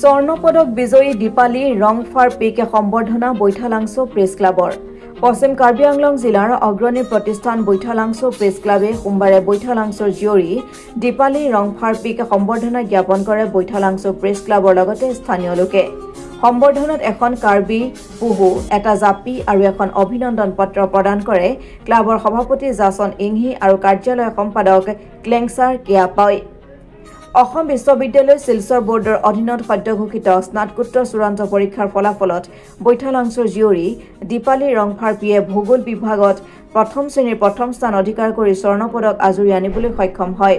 স্বৰ্ণপদক বিজয়ী দীপালী ৰংফাৰ পিকে সম্বৰ্ধনা বৈঠালাংছ প্ৰেছ ক্লাবৰ পশ্চিম কাৰ্বি আংলং জিলাৰ অগ্ৰণী প্ৰতিষ্ঠান বৈঠালাংছ প্ৰেছ ক্লাবে সোমবাৰে বৈঠালাংছৰ জীয়ৰী দীপালী ৰংফাৰ পিকে সম্বৰ্ধনা জ্ঞাপন কৰে বৈঠালাংছ প্ৰেছ ক্লাবৰ লগতে স্থানীয় লোকে সম্বৰ্ধনাত এখন কাৰ্বি পুহু এটা জাপি আৰু এখন অভিনন্দন পত্ৰ প্ৰদান কৰে ক্লাবৰ সভাপতি জাসন ইংহি আৰু কাৰ্যালয় সম্পাদক ক্লেংছাৰ কিয়াপাই অসম বিশ্ববিদ্যালয় শিলচৰ বোৰ্ডৰ অধীনত সদ্যঘোষিত স্নাতকোত্তৰ চূড়ান্ত পৰীক্ষাৰ ফলাফলত বৈঠালাংছৰ জীয়ৰী দীপালী ৰংফাৰ পিয়ে ভূগোল বিভাগত প্ৰথম শ্ৰেণীৰ প্ৰথম স্থান অধিকাৰ কৰি স্বৰ্ণপদক আজুৰি আনিবলৈ সক্ষম হয়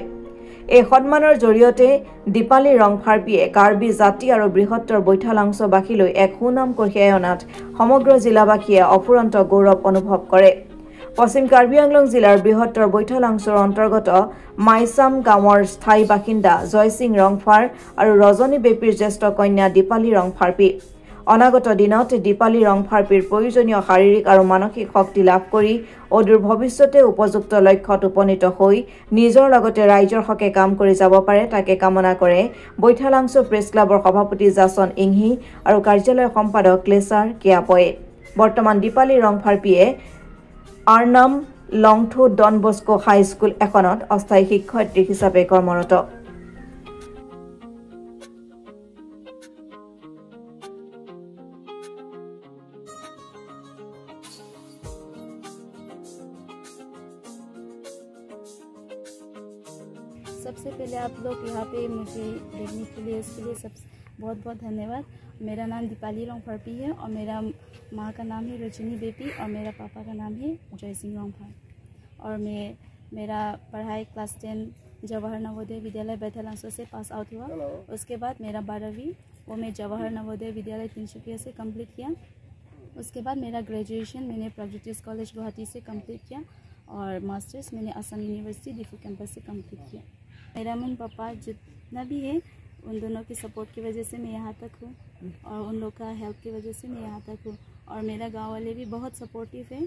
এই সন্মানৰ জৰিয়তে দীপালী ৰংফাৰ পিয়ে কাৰ্বি জাতি আৰু বৃহত্তৰ বৈঠালাংছবাসীলৈ এক সুনাম কঢ়িয়াই অনাত সমগ্ৰ জিলাবাসীয়ে অফুৰন্ত গৌৰৱ অনুভৱ কৰে পশ্চিম কাৰ্বি আংলং জিলাৰ বৃহত্তৰ বৈঠালাংছৰ অন্তৰ্গত মাইসাম গাঁৱৰ স্থায়ী বাসিন্দা জয় সিং ৰংফাৰ আৰু ৰজনী বেপীৰ জ্যেষ্ঠ কন্যা দীপালী ৰংফাৰ পি অনাগত দিনত দীপালী ৰংফাৰ পিৰ প্ৰয়োজনীয় শাৰীৰিক আৰু মানসিক শক্তি লাভ কৰি অদূৰ ভৱিষ্যতে উপযুক্ত লক্ষ্যত উপনীত হৈ নিজৰ লগতে ৰাইজৰ হকে কাম কৰি যাব পাৰে তাকে কামনা কৰে বৈঠালাংছ প্ৰেছ ক্লাবৰ সভাপতি জাসন ইংহি আৰু কাৰ্যালয় সম্পাদক ক্লেছাৰ কিয়াপয়ে বৰ্তমান দীপালী ৰংফাৰ পিয়ে আৰ্নাম লংথু ডন বস্কো হাই স্কুল এখনত অস্থায়ী শিক্ষয়িত্ৰী হিচাপে কৰ্মৰত सबसे पहले आप लोग यहाँ पे मुझे देखने के लिए इसके लिए बहुत बहुत धन्यवाद मेरा नाम दीपाली रंगफार पी है और मेरा माँ का नाम है रजनी बेपी और मेरा पापा का नाम है जय सिंह रंगफार और मेरा पढ़ाई क्लास 10 जवाहर नवोदय विद्यालय बैठालांस से पास आउट हुआ उसके बाद मेरा 12वीं वो मैं जवाहर नवोदय विद्यालय तिनसुकिया से कंप्लीट किया उसके बाद मेरा ग्रेजुएशन मैंने प्रगज्योतिष कॉलेज गुवाहाटी से कंप्लीट किया और मास्टर्स मैंने असम यूनिवर्सिटी डिफू कैंपस से कंप्लीट किया मेरा मम्मी पापा जितना भी है उन दोनों की सपोर्ट की वजह से मैं यहाँ तक हूँ और उन लोग का हेल्प की वजह से मैं यहाँ तक हूँ और मेरा गांव वाले भी बहुत सपोर्टिव है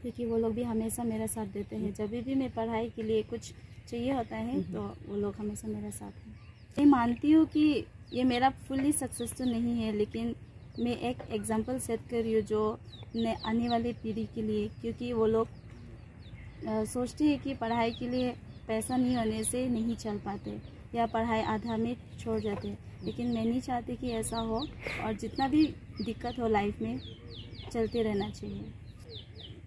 क्योंकि वो लोग भी हमेशा मेरा साथ देते हैं जब भी मैं पढ़ाई के लिए कुछ चाहिए होता है तो वो लोग हमेशा मेरा साथ हैं मैं मानती हूँ कि ये मेरा फुल्ली सक्सेस तो नहीं है लेकिन मैं एक एग्जाम्पल सेट कर रही हूँ जो आने वाली पीढ़ी के लिए क्योंकि वो लोग सोचते हैं कि पढ़ाई के लिए पैसा नहीं होने से नहीं चल पाते या पढ़ाई आधा में छोड़ जाते लेकिन मैं नहीं चाहती कि ऐसा हो और जितना भी दिक्कत हो लाइफ में चलते रहना चाहिए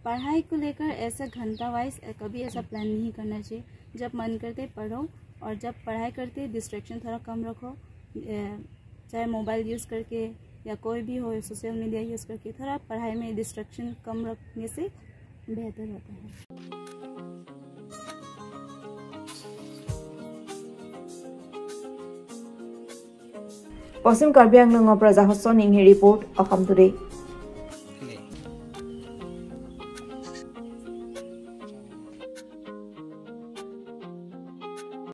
पढ़ाई को लेकर ऐसा घंटा वाइज कभी ऐसा प्लान नहीं करना चाहिए जब मन करते पढ़ो और जब पढ़ाई करते डिस्ट्रैक्शन थोड़ा कम रखो चाहे मोबाइल यूज़ करके या कोई भी हो सोशल मीडिया यूज़ करके थोड़ा पढ़ाई में डिस्ट्रैक्शन कम रखने से बेहतर होता है পশ্চিম কাৰ্বি আংলঙৰ পৰা জাহসন ইংহি ৰিপোৰ্ট অসম টুডে